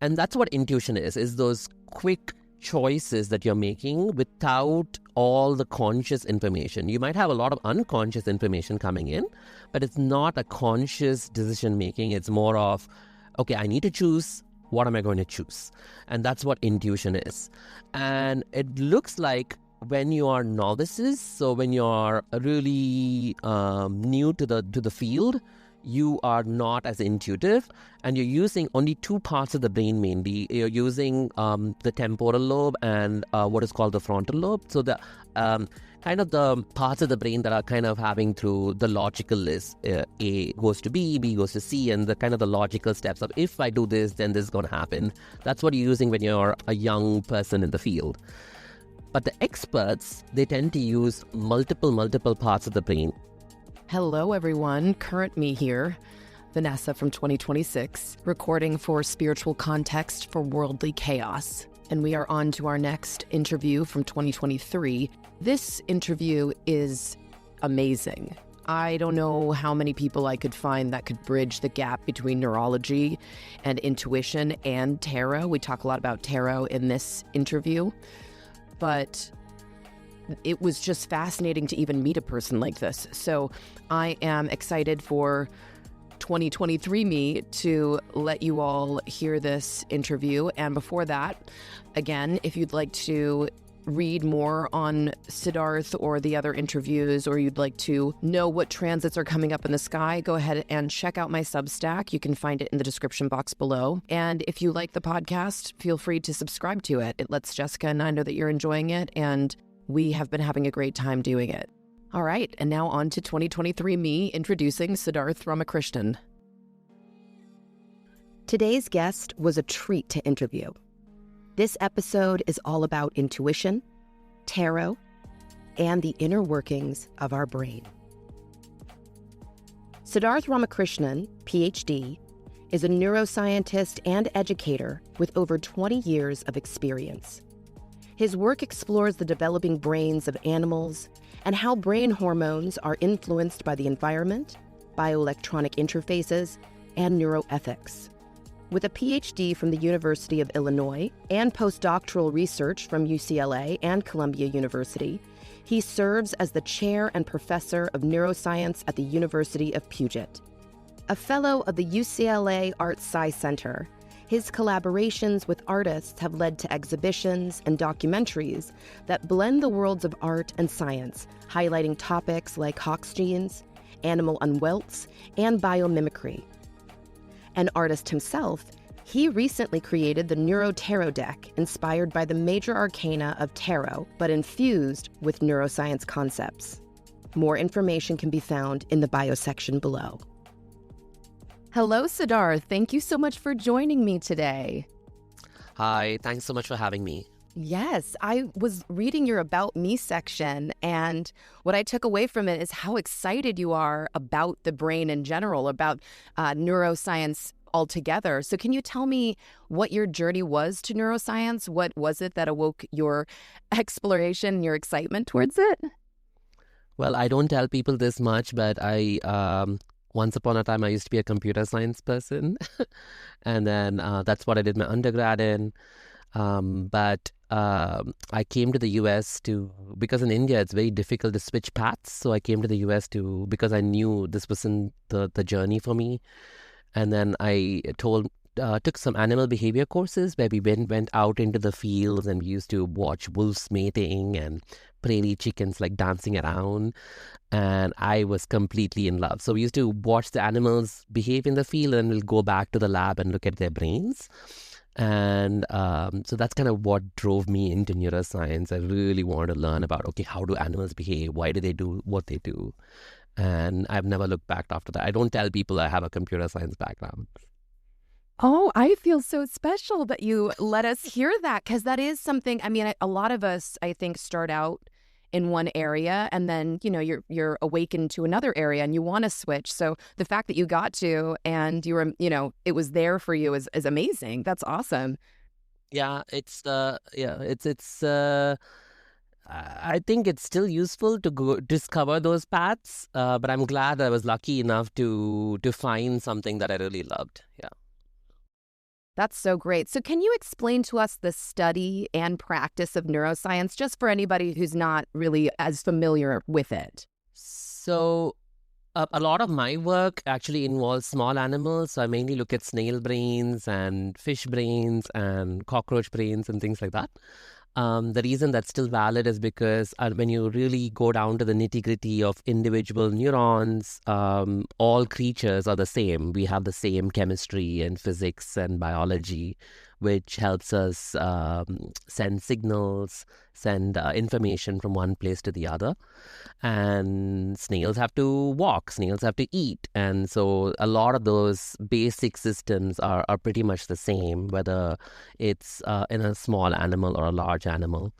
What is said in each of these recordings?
And that's what intuition is those quick choices that you're making without all the conscious information. You might have a lot of unconscious information coming in, but it's not a conscious decision making. It's more of, okay, I need to choose. What am I going to choose? And that's what intuition is. And it looks like when you are novices, so when you're really new to the field, you are not as intuitive, and you're using only two parts of the brain mainly. You're using the temporal lobe and what is called the frontal lobe. So the kind of the parts of the brain that are kind of having through the logical list. A goes to B, B goes to C, and the kind of the logical steps of if I do this, then this is going to happen. That's what you're using when you're a young person in the field. But the experts, they tend to use multiple parts of the brain. Hello, everyone. Current me here, Vanessa from 2026, recording for Spiritual Context for Worldly Chaos. And we are on to our next interview from 2023. This interview is amazing. I don't know how many people I could find that could bridge the gap between neurology and intuition and tarot. We talk a lot about tarot in this interview, but it was just fascinating to even meet a person like this. So I am excited for 2023 me to let you all hear this interview. And before that, again, if you'd like to read more on Siddarth or the other interviews, or you'd like to know what transits are coming up in the sky, go ahead and check out my Substack. You can find it in the description box below. And if you like the podcast, feel free to subscribe to it. It lets Jessica and I know that you're enjoying it, and we have been having a great time doing it. All right, and now on to 2023 me introducing Siddharth Ramakrishnan. Today's guest was a treat to interview. This episode is all about intuition, tarot, and the inner workings of our brain. Siddharth Ramakrishnan, PhD, is a neuroscientist and educator with over 20 years of experience. His work explores the developing brains of animals and how brain hormones are influenced by the environment, bioelectronic interfaces, and neuroethics. With a PhD from the University of Illinois and postdoctoral research from UCLA and Columbia University, he serves as the chair and professor of neuroscience at the University of Puget. A fellow of the UCLA Art Sci Center, his collaborations with artists have led to exhibitions and documentaries that blend the worlds of art and science, highlighting topics like Hox genes, animal unwelts, and biomimicry. An artist himself, he recently created the Neuro Tarot Deck, inspired by the major arcana of tarot, but infused with neuroscience concepts. More information can be found in the bio section below. Hello, Siddarth. Thank you so much for joining me today. Hi, thanks so much for having me. Yes, I was reading your About Me section, and what I took away from it is how excited you are about the brain in general, about neuroscience altogether. So can you tell me what your journey was to neuroscience? What was it that awoke your exploration, your excitement towards it? Well, I don't tell people this much, but once upon a time, I used to be a computer science person. And then that's what I did my undergrad in. But I came to the US because in India, it's very difficult to switch paths. So I came to the US because I knew this wasn't the journey for me. And then I took some animal behavior courses where we went out into the fields, and we used to watch wolves mating and prairie chickens like dancing around. And I was completely in love. So we used to watch the animals behave in the field, and we'll go back to the lab and look at their brains. And so that's kind of what drove me into neuroscience. I really wanted to learn about, okay, how do animals behave? Why do they do what they do? And I've never looked back after that. I don't tell people I have a computer science background. Oh, I feel so special that you let us hear that, because that is something, I mean, a lot of us, I think, start out in one area, and then, you know, you're awakened to another area and you want to switch. So the fact that you got to, and you were, you know, it was there for you is amazing. That's awesome. Yeah, I think it's still useful to go discover those paths, but I'm glad I was lucky enough to find something that I really loved. Yeah. That's so great. So can you explain to us the study and practice of neuroscience, just for anybody who's not really as familiar with it? So a lot of my work actually involves small animals. So I mainly look at snail brains and fish brains and cockroach brains and things like that. The reason that's still valid is because when you really go down to the nitty-gritty of individual neurons, all creatures are the same. We have the same chemistry and physics and biology, which helps us send signals, send information from one place to the other. And snails have to walk, snails have to eat. And so a lot of those basic systems are pretty much the same, whether it's in a small animal or a large animal.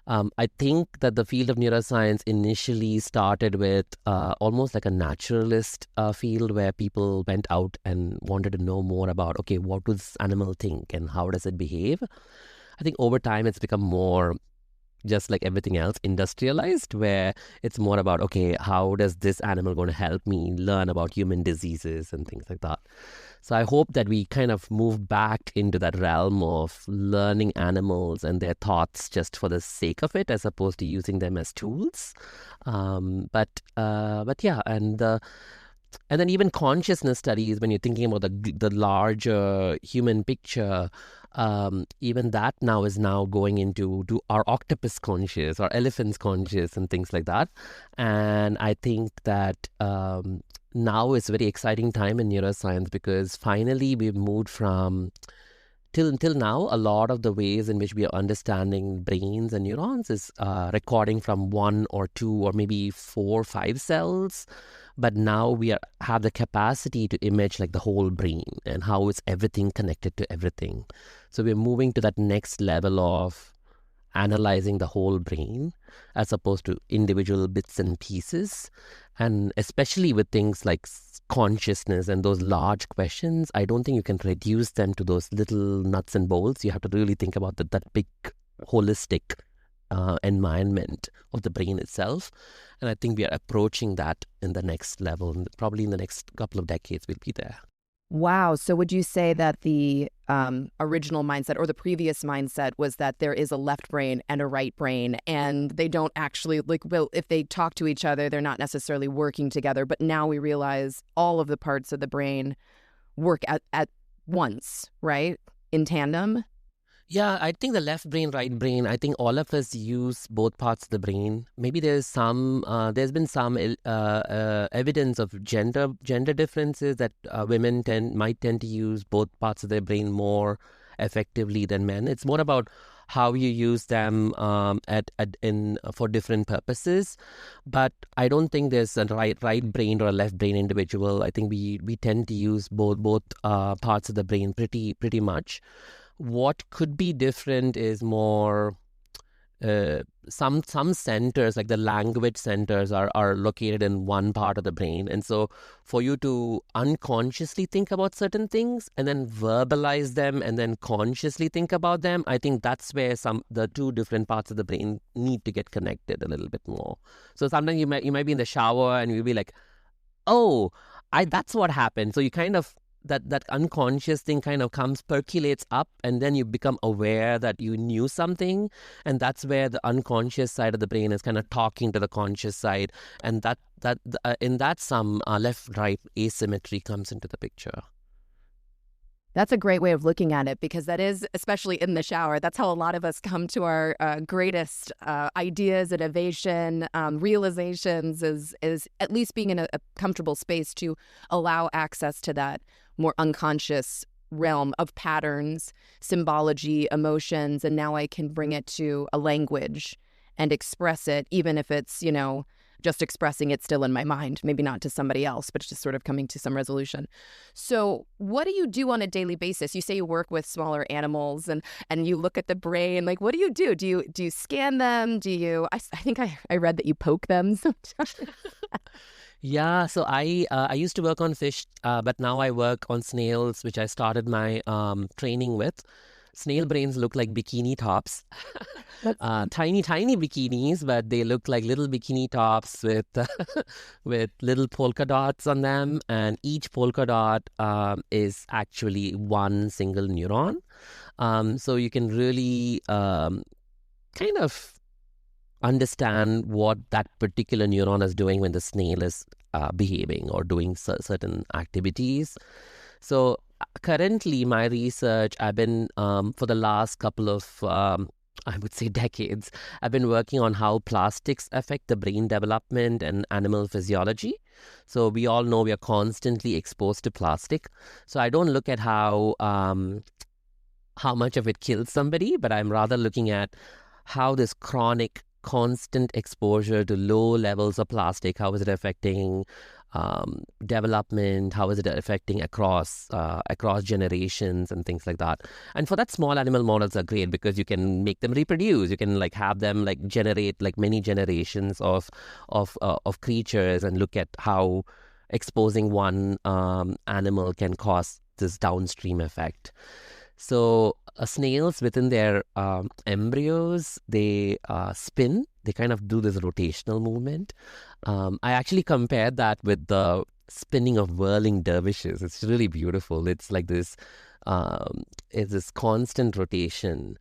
I think that the field of neuroscience initially started with almost like a naturalist field where people went out and wanted to know more about, okay, what does this animal think and how does it behave? I think over time it's become more, just like everything else, industrialized, where it's more about, okay, how does this animal going to help me learn about human diseases and things like that. So I hope that we kind of move back into that realm of learning animals and their thoughts just for the sake of it, as opposed to using them as tools. But yeah, and then even consciousness studies, when you're thinking about the larger human picture, even that now is going into, do our octopus conscious, our elephants conscious, and things like that. And I think that now is a very exciting time in neuroscience, because finally we've moved from, till now, a lot of the ways in which we are understanding brains and neurons is recording from 1 or 2 or maybe 4 or 5 cells. But now we have the capacity to image like the whole brain and how is everything connected to everything. So we're moving to that next level of analyzing the whole brain as opposed to individual bits and pieces. And especially with things like consciousness and those large questions, I don't think you can reduce them to those little nuts and bolts. You have to really think about that big holistic environment of the brain itself. And I think we are approaching that in the next level. And probably in the next couple of decades, we'll be there. Wow. So would you say that the original mindset or the previous mindset was that there is a left brain and a right brain, and they don't actually, like, well, if they talk to each other, they're not necessarily working together. But now we realize all of the parts of the brain work at once, right? In tandem. Yeah, I think the left brain, right brain, I think all of us use both parts of the brain. Maybe there's been some evidence of gender differences, that women might tend to use both parts of their brain more effectively than men. It's more about how you use them for different purposes. But I don't think there's a right brain or a left brain individual. I think we tend to use both parts of the brain pretty much. What could be different is more some centers, like the language centers, are located in one part of the brain. And so for you to unconsciously think about certain things and then verbalize them and then consciously think about them, I think that's where the two different parts of the brain need to get connected a little bit more. So sometimes you might be in the shower and you'll be like, oh, that's what happened. So you kind of, that unconscious thing kind of percolates up, and then you become aware that you knew something, and that's where the unconscious side of the brain is kind of talking to the conscious side, and in that some left-right asymmetry comes into the picture. That's a great way of looking at it, because that is, especially in the shower, that's how a lot of us come to our greatest ideas, innovation, realizations, is at least being in a comfortable space to allow access to that more unconscious realm of patterns, symbology, emotions, and now I can bring it to a language and express it, even if it's, just expressing it still in my mind, maybe not to somebody else, but just sort of coming to some resolution. So what do you do on a daily basis? You say you work with smaller animals and you look at the brain. Like, what do you do? Do you scan them? Do you, I think I read that you poke them sometimes. Yeah, so I used to work on fish, but now I work on snails, which I started my training with. snail brains look like bikini tops. Tiny, tiny bikinis, but they look like little bikini tops with with little polka dots on them. And each polka dot is actually one single neuron. So you can really kind of understand what that particular neuron is doing when the snail is behaving or doing certain activities. So currently, my research, I've been, for the last couple of, I would say decades, I've been working on how plastics affect the brain development and animal physiology. So we all know we are constantly exposed to plastic. So I don't look at how much of it kills somebody, but I'm rather looking at how this chronic, constant exposure to low levels of plastic, how is it affecting development, how is it affecting across generations and things like that. And for that, small animal models are great because you can make them reproduce. You can have them generate many generations of creatures and look at how exposing one animal can cause this downstream effect. So snails, within their embryos, they spin. They kind of do this rotational movement. I actually compared that with the spinning of whirling dervishes. It's really beautiful. It's like this, it's this constant rotation.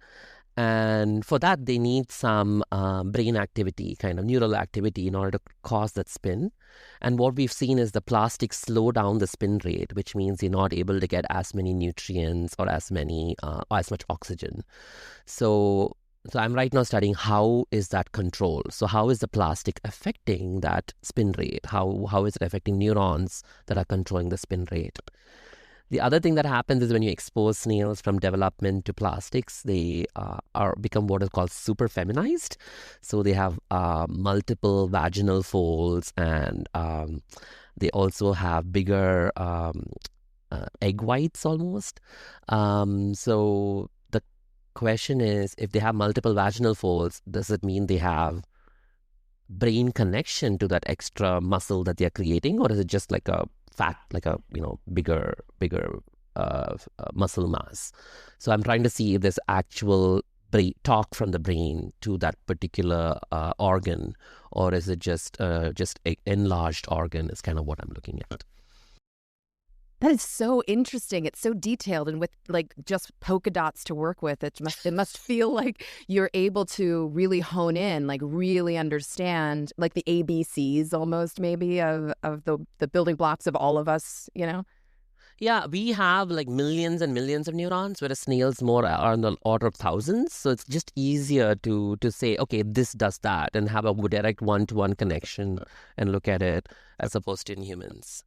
And for that, they need some brain activity, kind of neural activity in order to cause that spin. And what we've seen is the plastics slow down the spin rate, which means you're not able to get as many nutrients or as much oxygen. So I'm right now studying how is that controlled. So how is the plastic affecting that spin rate? How is it affecting neurons that are controlling the spin rate? The other thing that happens is when you expose snails from development to plastics, they become what is called super feminized. So they have multiple vaginal folds, and they also have bigger egg whites almost. So the question is, if they have multiple vaginal folds, does it mean they have brain connection to that extra muscle that they're creating, or is it just like a fat, bigger muscle mass? So I'm trying to see if there's actual talk from the brain to that particular organ, or is it just an enlarged organ is kind of what I'm looking at. That is so interesting. It's so detailed, and with just polka dots to work with, it must feel like you're able to really hone in, really understand the ABCs almost maybe of the building blocks of all of us, Yeah, we have millions and millions of neurons, whereas snails more are on the order of thousands. So it's just easier to say, okay, this does that, and have a direct one-to-one connection and look at it, as opposed to in humans.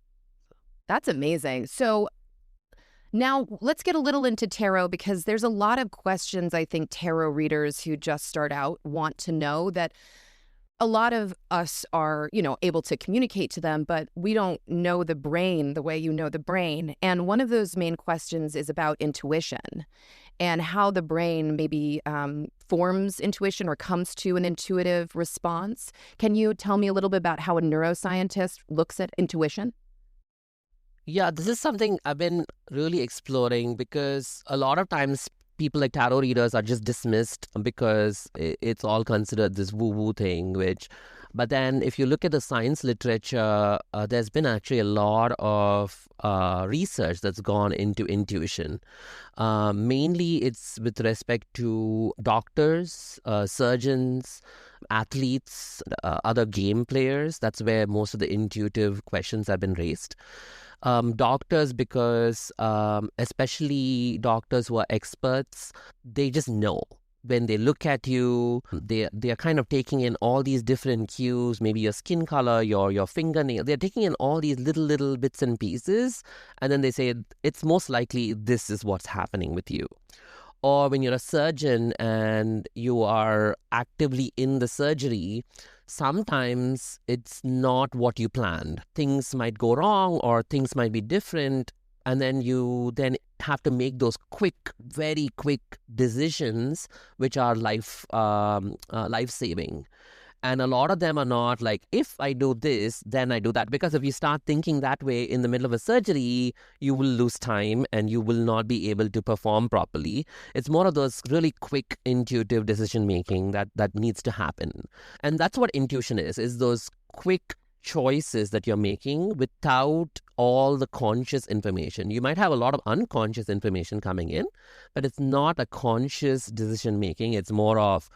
That's amazing. So now let's get a little into tarot, because there's a lot of questions I think tarot readers who just start out want to know, that a lot of us are, able to communicate to them, but we don't know the brain the way you know the brain. And one of those main questions is about intuition and how the brain maybe forms intuition or comes to an intuitive response. Can you tell me a little bit about how a neuroscientist looks at intuition? Yeah, this is something I've been really exploring, because a lot of times people like tarot readers are just dismissed because it's all considered this woo-woo thing, but then if you look at the science literature, there's been actually a lot of research that's gone into intuition. Mainly it's with respect to doctors, surgeons, athletes, other game players. That's where most of the intuitive questions have been raised. Doctors, because especially doctors who are experts, they just know. When they look at you, they are kind of taking in all these different cues, maybe your skin color, your fingernail. They're taking in all these little bits and pieces, and then they say, it's most likely this is what's happening with you. Or when you're a surgeon and you are actively in the surgery, sometimes it's not what you planned. Things might go wrong, or things might be different, and then you have to make those very quick decisions, which are life-saving. And a lot of them are not like, if I do this, then I do that. Because if you start thinking that way in the middle of a surgery, you will lose time and you will not be able to perform properly. It's more of those really quick, intuitive decision making that needs to happen. And that's what intuition is those quick choices that you're making without all the conscious information. You might have a lot of unconscious information coming in, but it's not a conscious decision making. It's more of,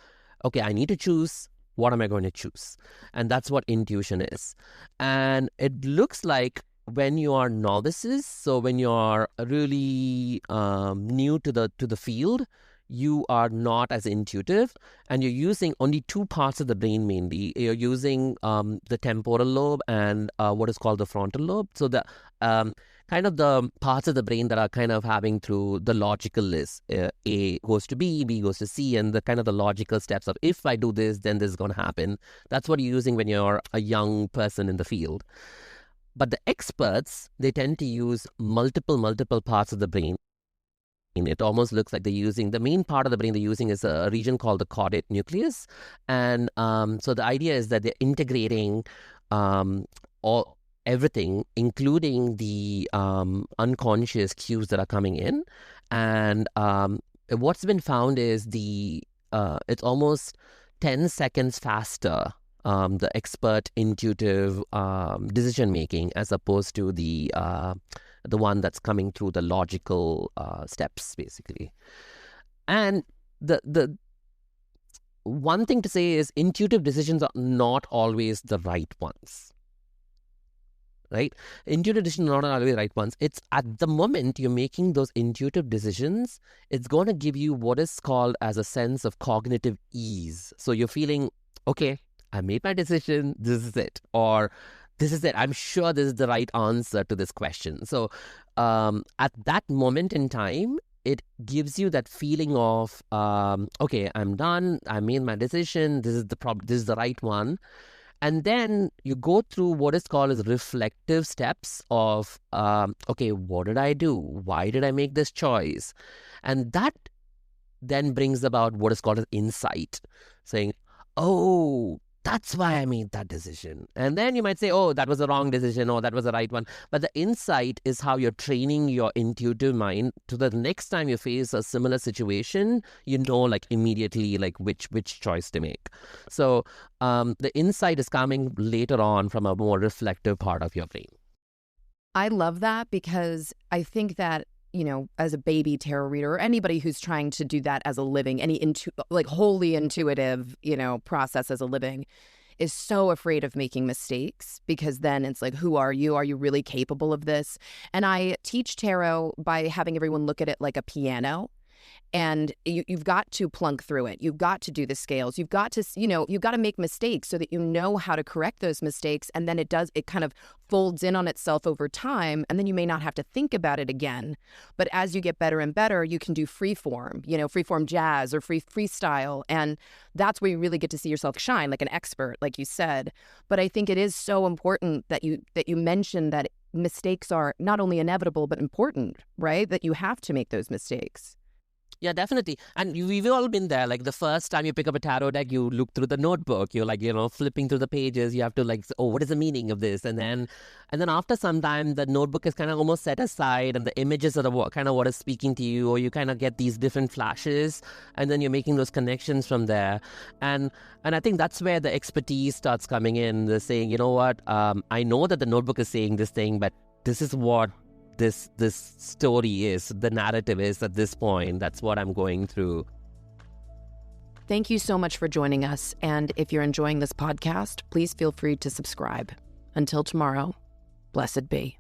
okay, I need to choose. What am I going to choose? And that's what intuition is. And it looks like when you are novices, so when you're really new to the field, you are not as intuitive, and you're using only two parts of the brain mainly. You're using the temporal lobe and what is called the frontal lobe. So the kind of the parts of the brain that are kind of having through the logical list. A goes to B, B goes to C, and the kind of the logical steps of, if I do this, then this is going to happen. That's what you're using when you're a young person in the field. But the experts, they tend to use multiple parts of the brain. It almost looks like they're using, the main part of the brain they're using is a region called the caudate nucleus. And so the idea is that they're integrating everything, including the unconscious cues that are coming in. And what's been found is it's almost 10 seconds faster, the expert intuitive decision making, as opposed to the one that's coming through the logical steps, basically. And the one thing to say is intuitive decisions are not always the right ones. Right? Intuitive decisions are not always the right ones. It's at the moment you're making those intuitive decisions, it's going to give you what is called as a sense of cognitive ease. So you're feeling, okay, I made my decision, this is it. Or this is it. I'm sure this is the right answer to this question. So at that moment in time, it gives you that feeling of, okay, I'm done. I made my decision. This is the right one. And then you go through what is called as reflective steps of, okay, what did I do? Why did I make this choice? And that then brings about what is called as insight, saying, oh, that's why I made that decision. And then you might say, oh, that was a wrong decision, or that was the right one. But the insight is how you're training your intuitive mind to the next time you face a similar situation, you know, like immediately, like which choice to make. So the insight is coming later on from a more reflective part of your brain. I love that, because I think that, you know, as a baby tarot reader, or anybody who's trying to do that as a living, any wholly intuitive, you know, process as a living, is so afraid of making mistakes, because then it's like, who are you? Are you really capable of this? And I teach tarot by having everyone look at it like a piano. And you've got to plunk through it. You've got to do the scales. You've got to, you've got to make mistakes so that you know how to correct those mistakes. And then it kind of folds in on itself over time. And then you may not have to think about it again. But as you get better and better, you can do freeform jazz or freestyle. And that's where you really get to see yourself shine like an expert, like you said. But I think it is so important that you mention that mistakes are not only inevitable, but important, right? That you have to make those mistakes. Yeah, definitely. And we've all been there. Like the first time you pick up a tarot deck, you look through the notebook. You're like, flipping through the pages. You have to like, oh, what is the meaning of this? And then after some time, the notebook is kind of almost set aside, and the images are kind of what is speaking to you, or you kind of get these different flashes, and then you're making those connections from there. And I think that's where the expertise starts coming in. They're saying, you know what? I know that the notebook is saying this thing, but this is what this story is, the narrative is at this point. That's what I'm going through. Thank you so much for joining us. And if you're enjoying this podcast, please feel free to subscribe. Until tomorrow, blessed be.